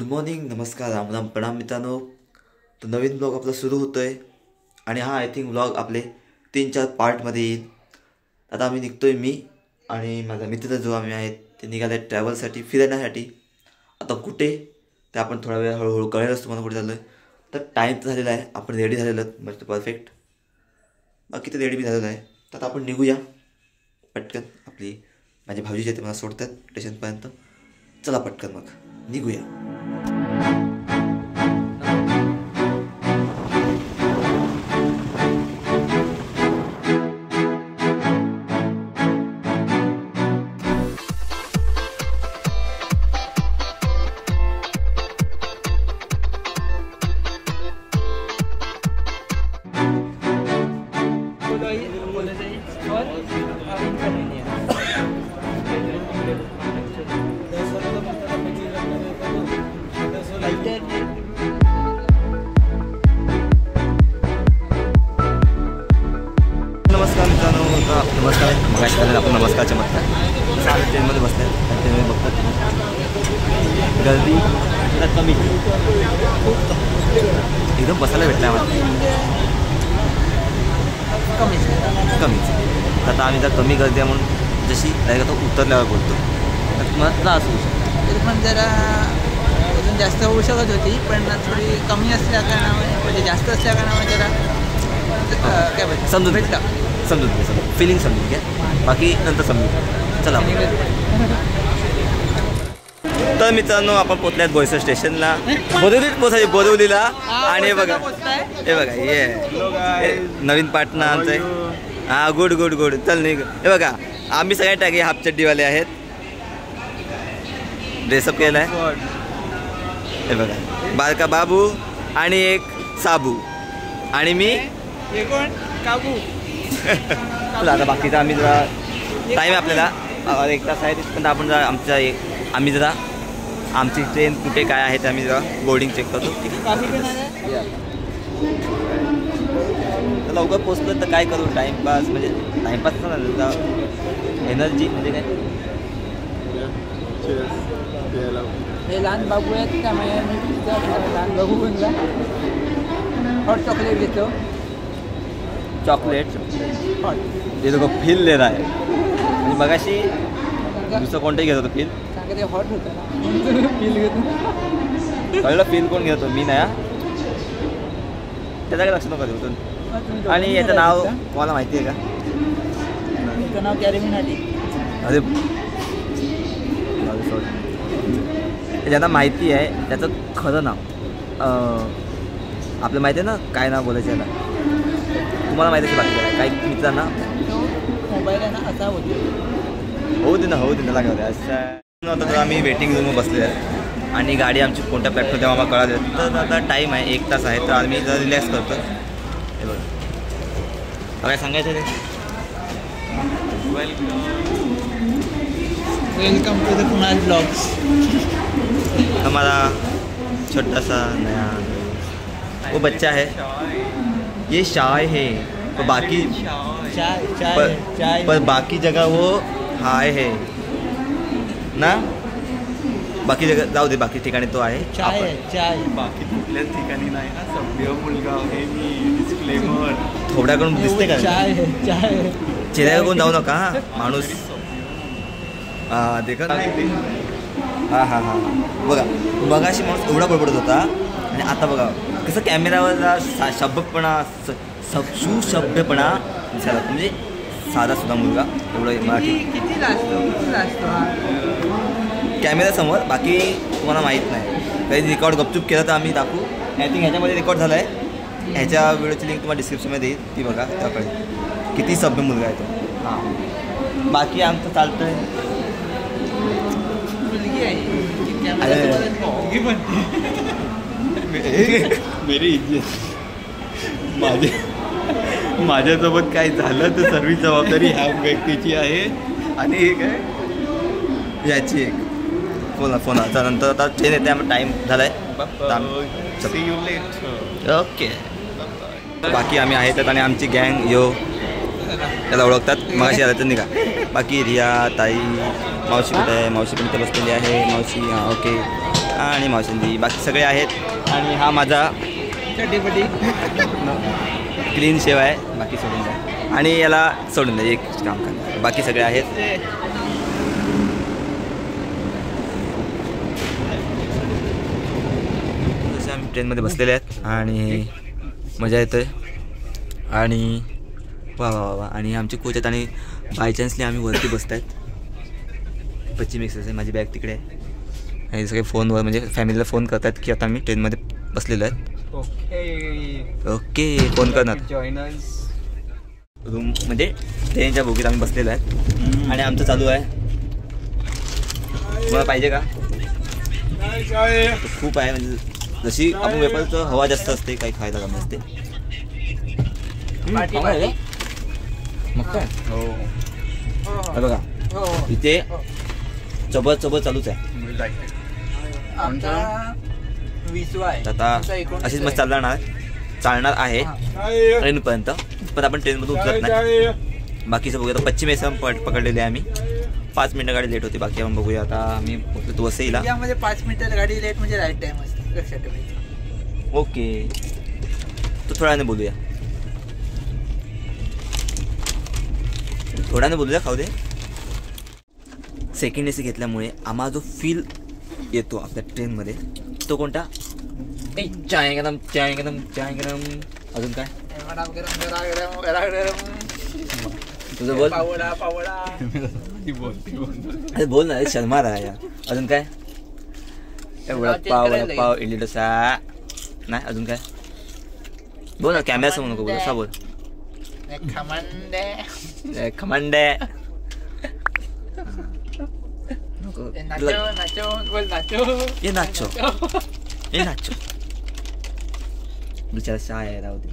Good morning, नमस्कार, राम राम, प्रणाम मित्रांनो. तो नवीन ब्लॉग आपला सुरू होतो आहे आणि हा आय थिंक ब्लॉग आपले 3-4 पार्टमध्ये येईल. आता आम्ही निघतो आहे, मी आणि माझा मित्र जो आम्ही आहेत ते निघाले आहेत ट्रॅव्हलसाठी, फिरण्यासाठी. आता कुठे ते आपण थोडा वेळ हळूहळू कळेलच तुम्हाला कुठे चाललो आहे. तर टाईम तर झालेला आहे, आपण रेडी झालेलो आहेत मस्त परफेक्ट. बाकी तर रेडी बी झालेलं आहे. तर आता आपण निघूया पटकन. माझे भाऊजी ते मला सोडतात स्टेशनपर्यंत. चला पटकन मग निघूया. नमस्कार मित्रांनो, नमस्कार. मग आपण नमस्कार चमत्कार चालू ट्रेनमध्ये बसले आहेत. ट्रेनमध्ये बघतात गर्दी कमी, एकदम बसायला भेटलं आहे आम्हाला कमीच. आता आम्ही जर कमी गर्दी आहे म्हणून जशी डायरेक्ट आता उतरल्यावर बोलतो तर तुम्हाला त्रास होऊ शकतो. तरी पण जरा अजून जास्त होऊ शकत होती, पण थोडी कमी असल्या कारणामुळे म्हणजे जास्त असल्या कारणामुळे जरा काय बोलतो समजून घे फिलिंग समजून घ्या, बाकी नंतर समजून. चला तर मित्रांनो, आपण पोचल्यात बोईसर स्टेशनला. बोरिवलीला. आणि हे बघा ये नवीन पार्टनर आमचं आहे. हां, गुड चल नाही. हे बघा आम्ही सगळे टाके हाफ चड्डीवाले आहेत. ड्रेसअप केला आहे. हे बघा बारका बाबू आणि एक साबू आणि मी काबू. आता बाकीचा आम्ही जरा टाईम आपल्याला 1 तास आहे, पण आपण जरा आम्ही जरा आमची ट्रेन कुठे काय आहे ते आम्ही जरा बोर्डिंग चेक करतो. लवकर पोचलं तर काय करू, टाईमपास म्हणजे टाईमपास ना, एनर्जी म्हणजे काय. हे लहान बाबू आहेत त्यामुळे लहान बाबू बनला. हॉट चॉकलेट घेतो. चॉकलेट ते लोक फील ले रहा है. आणि मगाशी दुसरं कोणतंही घेत होतं फील. ते हॉट होतं ना, फील घेतो. कळलं फील कोण घेतो, मी नाही. त्याच्याकडे लक्ष नको देऊ. आणि याचं नाव तुम्हाला माहिती आहे का? याचं नाव कॅरेमिनाटी. अरे ज्यांना माहिती आहे त्याचं खरं नाव आपलं माहिती आहे ना, काय नाव बोलायचं याला तुम्हाला माहिती आहे. बाकी काही मित्रांना मोबाईल आहे ना असा होऊ दे ना लागत असं. आता आम्ही वेटिंग रूमवर बसले आहे आणि गाडी आमची कोणत्या प्लॅटफॉर्म तेव्हा आम्हाला कळालं. तर आता टाईम आहे 1 तास आहे, तर आम्ही जरा रिलॅक्स करतो. हे बघा काय सांगायचं ते. Welcome to the Kunal blogs. हमारा छोटा सा नया वो बच्चा है, ये शाय है. तो बाकी पर बाकी जगह वो हाय है ना. बाकी जगह जाऊ दे, बाकी ठिकाणी तो आहे चाय. बाकी कुठल्याच ठिकाणी नाही ना. सभ्य मुलगा आहे मी. डिस्क्लेमर. थोड्याकडून दिसते का चाय. चेहऱ्याकडे कोण जाऊ नका माणूस. हां देखा. हां बघा मगाशी माणूस एवढा बडबडत होता आणि आता बघा कसं कॅमेरावर सुसभ्यपणा दिसायला. म्हणजे साधा सुद्धा मुलगा एवढं मराठी किती लाजतो कॅमेऱ्यासमोर. बाकी तुम्हाला माहीत नाही, काही रेकॉर्ड गपचूप केलं तर आम्ही दाखवू. आय थिंक ह्याच्यामध्ये रेकॉर्ड झाला आहे. ह्याच्या व्हिडिओची लिंक तुम्हाला डिस्क्रिप्शनमध्ये येईल, ती बघा. त्याकडे किती सभ्य मुलगा आहे तो. हां बाकी आमचं चालतं आहे. मेरी इज्जत. माझ्यासोबत काय झालं तर सर्व जबाबदारी ह्या व्यक्तीची आहे. आणि हे काय याची एक फोनाचा नंतर आता ट्रेन येते, आम्हाला टाईम झाला आहे. ओके बाकी आम्ही आहेत आणि आमची गँग यो त्याला ओळखतात. मगाशी आलं तर निघा. बाकी रिया ताई मावशी कुठे आहे, मावशी पण इथे बसलेली आहे. मावशी हां ओके. आणि मावशींची बाकी सगळे आहेत. आणि हा माझा चड्डीपट्टी क्लीन शेव आहे. बाकी सोडून द्या आणि याला सोडून द्या, एक काम करा. बाकी सगळे आहेत. जसे आम्ही ट्रेनमध्ये बसलेले आहेत आणि मजा येतोय. आणि वा वा वा वा. आणि आमचे कोच आहेत आणि बाय चान्सली आम्ही वरती बसत आहेत. पश्चिम एक्सप्रेस आहे, माझी बॅग तिकडे आहे. आणि सगळे फोनवर म्हणजे फॅमिलीला फोन करतात की आता आम्ही ट्रेनमध्ये बसलेलो आहेत. ओके फोन करणार रूम म्हणजे ट्रेनच्या बोगीत आम्ही बसलेलो आहेत. आणि आमचं चालू आहे. तुम्हाला पाहिजे का? खूप आहे म्हणजे जशी आपण वेपारचं हवा जास्त असते, काही खायला कमी असते. मग काय हो बघा इथे चबत चबत चालूच आहे. आता अशीच मस्त चालणार आहे ट्रेनपर्यंत. पण आपण ट्रेनमधून उतरत नाही. बाकीचं बघूया. आता पश्चिम एसम पकडलेले आहे आम्ही. 5 मिनिटं गाडी लेट होती. बाकी आपण बघूया. आता आम्ही पोहोचलो वसईला. यामध्ये 5 मिनिटं गाडी लेट म्हणजे राईट टाइम असते, लक्षात ठेवायचं. ओके तो थोड्याने बोलूया. खाऊ दे. सेकंड एसी घेतल्यामुळे आम्हाला जो फील येतो आपल्या ट्रेनमध्ये तो कोणता? चाय गरम. अजून काय तुझं बोल. अरे बोल ना, शर्मा राहा यार. अजून काय? पाव इडली डोसा नाही. अजून काय बोल ना, कॅमेरा समोर नको बोल. असा बोल. खमंडे ये नाचो बिचारा शाय आहे. राहू दे.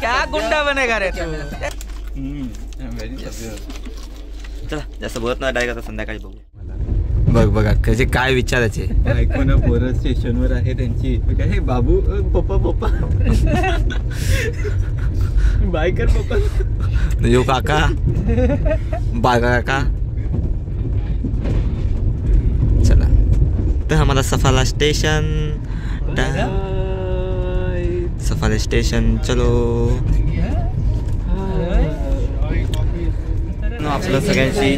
क्या गुंडा बनेगा रे तू. चला जास्त बोलत नाही. डायरेक्ट आता संध्याकाळी बघू. बघा कसे काय विचारायचे. ऐकून पोरं स्टेशनवर आहे त्यांची. काय हे बाबू पप्पा बाय कर पप्पा. यो काका बागा काका. चला तर हमारा सफाला स्टेशन चलो. आपलं सगळ्यांशी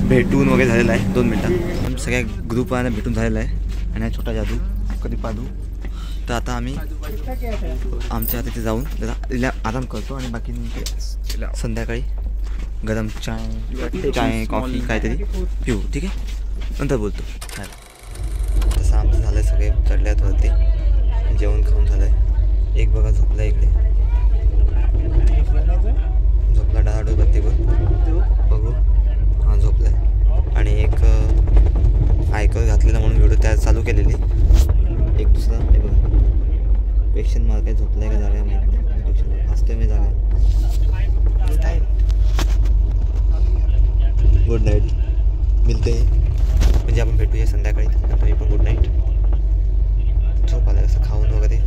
भेटून वगैरे झालेलं आहे. 2 मिनटात सगळ्या ग्रुपवाल्यांना भेटून झालेलं आहे. आणि हा छोटा जादू कधी पादू. तर आता आम्ही आमच्या तिथे जाऊन त्याला आराम करतो. आणि बाकी संध्याकाळी गरम चाय कॉफी काहीतरी पिऊ. ठीक आहे, नंतर बोलतो. तसं आमचं झालं आहे. सगळे चढल्यात वरती. जेवण खाऊन झालं आहे. एक बघा झोपला इकडे. झोपला डाहाडू बत्तीवर. बघू हां झोपला आहे. आणि एक आयकर घातलेला म्हणून व्हिडिओ त्या चालू केलेली. एक दुसरा हे बघा पेक्शन मार काय झोपला आहे का जागा माहीत नाही. पेक्शन हसतोय मी जागा. Good night. मिळते म्हणजे आपण भेटूया संध्याकाळी. तुम्ही पण गुड नाईट. झोप आला कसं खाऊन वगैरे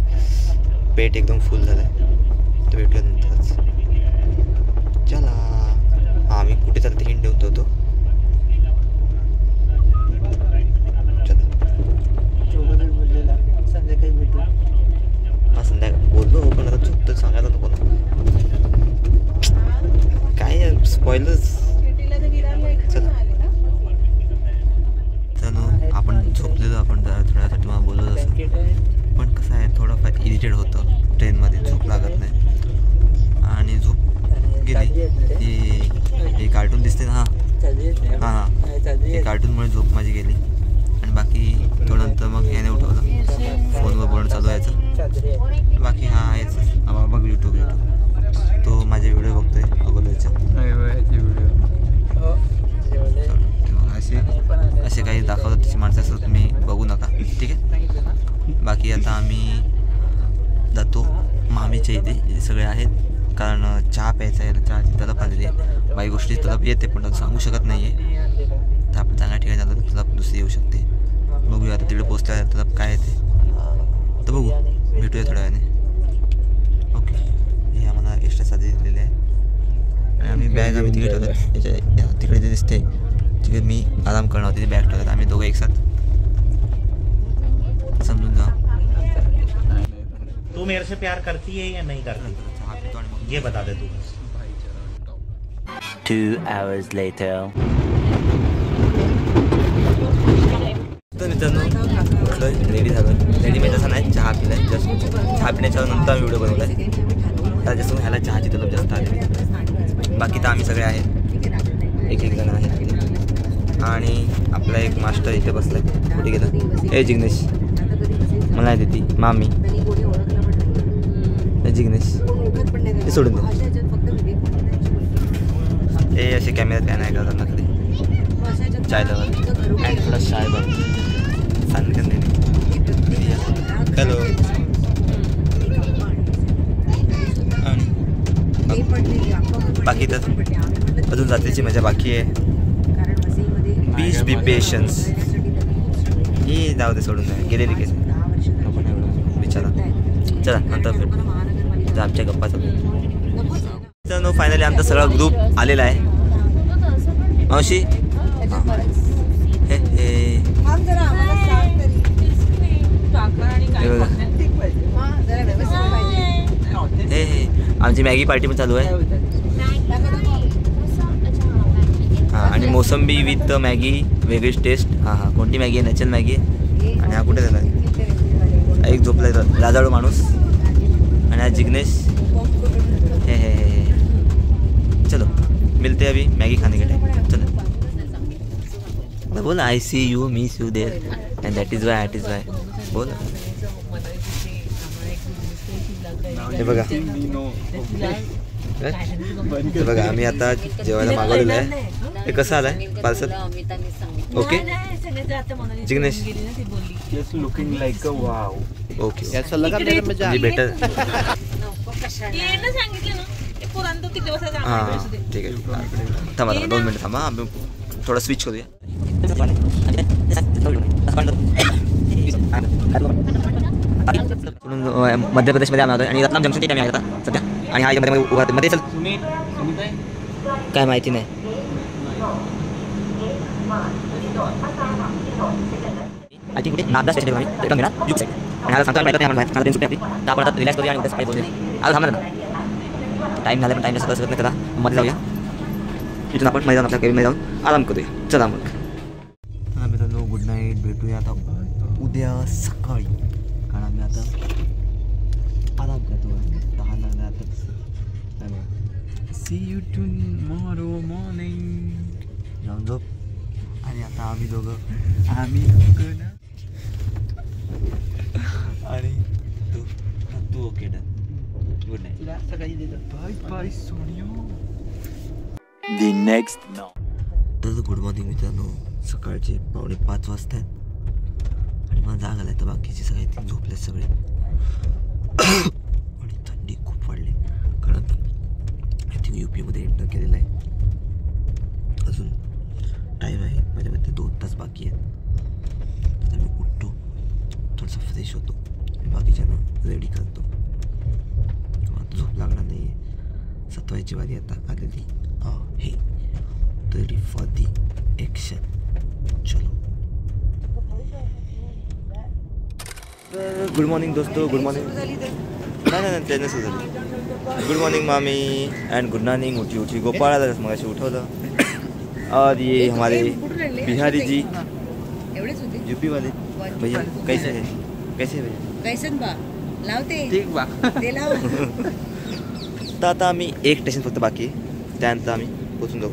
पेट एकदम फुल झालं आहे. तर भेटूया नंतरच. चला आम्ही कुठे चालते हिंड ठेवतो तो. संध्याकाळी भेटू. हा संध्याकाळी बोललो पण आता चुकतं सांगायला नको ना. काय स्पॉइलर्स. चला आपण झोपलेलो. आपण जरा थोड्यासाठी तुम्हाला बोललो असं. पण कसं आहे थोडंफार इरिटेड होतं ट्रेनमध्ये. झोप लागत नाही आणि झोप गेली. ही कार्टून दिसते ना. हां हे कार्टूनमुळे झोप माझी गेली. आणि बाकी थोडं नंतर मग याने उठवलं. फोनवर बोलणं चालू यायचं. बाकी हा आहेच बघ यूट्यूब तो माझे व्हिडिओ बघतोय अगोदरच्या. असे काही दाखवतात त्याची माणसं असतात. तुम्ही बघू नका. ठीक आहे. बाकी आता आम्ही जातो मामीच्या इथे. सगळे आहेत कारण चहा प्यायचा आहे. चहाची तलप आलेली आहे. बाई गोष्टी तलप येते पण सांगू शकत नाही आहे. तर आपण चांगल्या ठिकाणी झालं तर तलप दुसरी येऊ शकते. बघूया आता तिकडे पोचल्यावर तलप काय येते तर बघू. भेटूया थोड्या वेळाने. ओके हे आम्हाला एक्स्ट्रा साधी दिलेली आहे. आणि आम्ही बॅग आम्ही तिकडे ठेवतो. तिकडे जे दिसते तिथे मी आराम करणार होते, बॅग टाकत आम्ही दोघं एक साथ. समजून जा. तू मेरे से प्यार करती है या नहीं करती, ये बता दे तू. 2 hours later. तर मित्रांनो उठलोय, रेडी झालो. रेडी म्हणजे तसं नाही, चहा पिलाय जस्ट. चहा पिण्याच्या नंतर आम्ही व्हिडिओ बनवलाय. त्याच्यासमोर ह्याला चहाची तलब जास्त आली. बाकी तर आम्ही सगळे आहेत, एक जण आहेत. आणि आपला एक मास्टर इथे बसलाय. कुठे गेलं? ए जिग्नेश, मला आहे ती मामी. जिग्नेश ते सोडून दे. हे असे कॅमेऱ्यात काय नाही करतात ना कधी. चाय दवा अँड थोडा चाय बघ सांगते. हॅलो. बाकी तर अजून रात्रीची मजा बाकी आहे. बीच बी पेशन्स हे जाऊ दे, सोडून नाही गेलेली केस बिचारा. चला नंतर भेटू, आमच्या गप्पा चालू. फायनली आमचा सगळा ग्रुप आलेला आहे. मावशी हे हे हे आमची मॅगी पार्टी पण चालू आहे. हां, आणि मोसंबी विथ मॅगी, वेगळीच टेस्ट. हां हां, कोणती मॅगी आहे? नॅचरल मॅगी आहे. आणि हा कुठे झाला? एक झोपला लाजाळू माणूस. आणि हा जिग्नेश. हे हे हे चलो मिलते अभी मैगी खाने के टाइम. चलो बोल I see you miss you there and that is why बोल. हे बघा आम्ही आता जेवायला मागवलेलं आहे. हे कसं आलंय parcel? Okay Jignesh looking like a wow. Okay better. हां ठीक आहे, थांबा 2 मिनिट थांबा, आम्ही थोडं स्विच करूया. मध्य प्रदेशमध्ये आम्ही होतो आणि रत्नाम जंक्शन तिथे आम्ही आता सध्या. आणि हा मध्ये उभा मध्ये चल काय माहिती नाही. आय थिंक कुठे नागदा स्टेशन आम्ही रिटर्न घेणार जुक साईड. आणि आता सांगतो आम्ही मला 3 सुट्टी आपली तर आपण आता रिलॅक्स करूया आणि उद्या सकाळी बोलूया. आता थांबा ना, टाईम झाला पण टाईम जास्त करत नाही. त्याला मध्ये जाऊया, इथून आपण मध्ये जाऊन आपल्या केबिनमध्ये जाऊन आराम करूया. चला मग. हां मित्रांनो, गुड नाईट. भेटूया आता उद्या सकाळी, कारण आम्ही आता आराम करतो. 10 लागला आता. See you tomorrow morning. जाऊन झोप. आणि आता आम्ही दोघं आणि तू okay done. Good night. Bye bye सोनियो. The next night. तर गुड मॉर्निंग मित्रांनो. सकाळचे 4:45 वाजता आणि मला जाग आलाय, तर बाकीचे सगळे ते झोपले सगळे. आणि थंडी खूप वाढली, कारण आय थिंक UP-मध्ये एंटर केलेलं आहे. अजून टाईम आहे माझ्यामध्ये 2 तास बाकी आहेत. तर मी उठतो, थोडंसं फ्रेश होतो आणि बाकीच्यांना रेडी करतो. आता झोप लागणार नाही आहे. सतवायची वारी आता आलेली आहे. Ready for the action. चलो. गुड मॉर्निंग दोस्तों. Good morning. नाही त्याने सुरू झाली. गुड मॉर्निंग मामी एंड गुड मॉर्निंग. उठी गोपाळाला मग अशी उठवलं. और ये हमारे बिहारी जी UP वाले भैया कैसे है भैया? कैसन बा लावते ठीक बा. ते लाव. तर आता आम्ही एक स्टेशन फक्त बाकी आहे, त्यानंतर आम्ही पोचून जाऊ.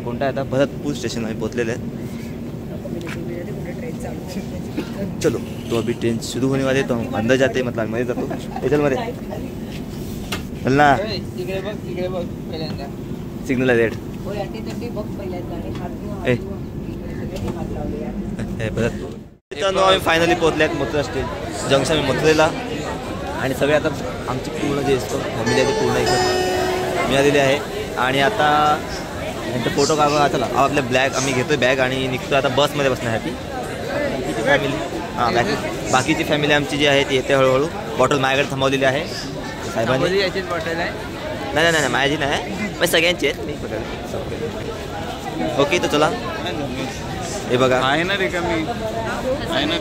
कोणता आहे आता? भरतपूर स्टेशन आम्ही पोचलेले आहेत. चलो तो अभी ट्रेन शुरू होने वाले, तो हम अंदर जाते, मतलब मध्ये जातो स्टेशनमध्ये. चल ना, इकडे बघ पहिल्यांदा. सिग्नल आहे रेड. भरतपूर. मित्रांनो आम्ही फायनली पोहोचले आहेत मथुरा जंक्शन मथुरेला. आणि सगळे आता आमची पूर्ण जे असतो फॅमिली आहे ते पूर्ण इकडे मिळालेली आहे. आणि आता नंतर फोटो काढून चला आपल्या ब्लॅग आम्ही घेतो बॅग आणि निघतो आता बसमध्ये बसण्यासाठी. बाकीची फॅमिली बाकीची फॅमिली आमची जी आहे ती येते हळूहळू. बॉटल माझ्याकडे थांबवलेली आहे साहेबांनी. याचीच बॉटल आहे. नाही माझी नाही. मग सगळ्यांचे आहेत मी बघा. ओके तर चला हे बघा आहे ना रे का मी आहे ना